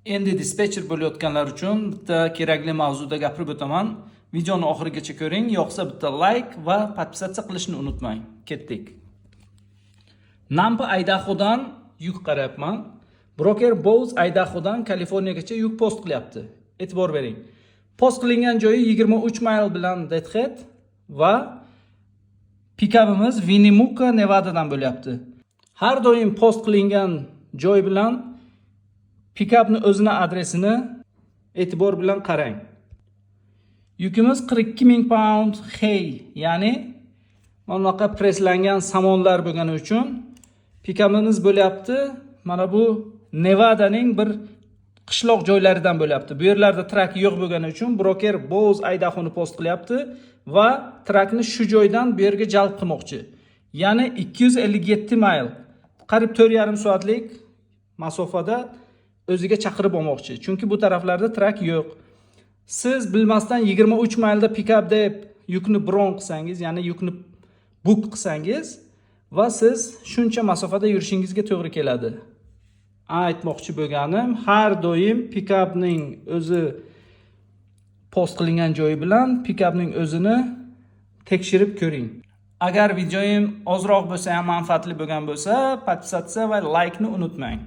Endi dispetcher bo'layotganlar uchun bitta kerakli mavzuda gapirib o'taman. Videoni oxirigacha ko'ring, yo'qsa bitta like va podpisatsiya qilishni unutmang. Ketdik. Nampa Idahodan yuk qarayapman. Broker Bose Idahodan Kaliforniyagacha yuk post qilyapti. E'tibor bering. Post qilingan joyi 23 mayl bilan Deadhead va pikabimiz Winnemucca, Nevadadan bo'lyapti. Har doim post qilingan joy bilan pikapni o'zini adresini e'tibor bilan qarang. Yukimiz 42 ming pound hay, ya'ni mana bunaqa preslangan samonlar bo'lgani uchun pikapimiz bo'lyapti. Mana bu Nevadaning bir qishloq joylaridan bo'lyapti. Bu yerlarda trak yo'q bo'lgani uchun broker Bose Idahoni post qilyapti va trakni shu joydan bu yerga jalb qilmoqchi. Ya'ni 257 mayl, qariyb 4,5 soatlik masofada o'ziga chaqirib olmoqchi. Chunki bu taraflarda trak yo'q. Siz bilmasdan 23 maylda pikap deb yukni bron qilsangiz, ya'ni yukni buk qilsangiz va siz shuncha masofada yurishingizga to'g'ri keladi. Aytmoqchi bo'lganim, har doim pikapning o'zi post qilingan joyi bilan pikapning o'zini tekshirib ko'ring. Agar videoim ozroq bo'lsa ham manfaatli bo'lgan bo'lsa, podpisatsiya va like ni unutmang.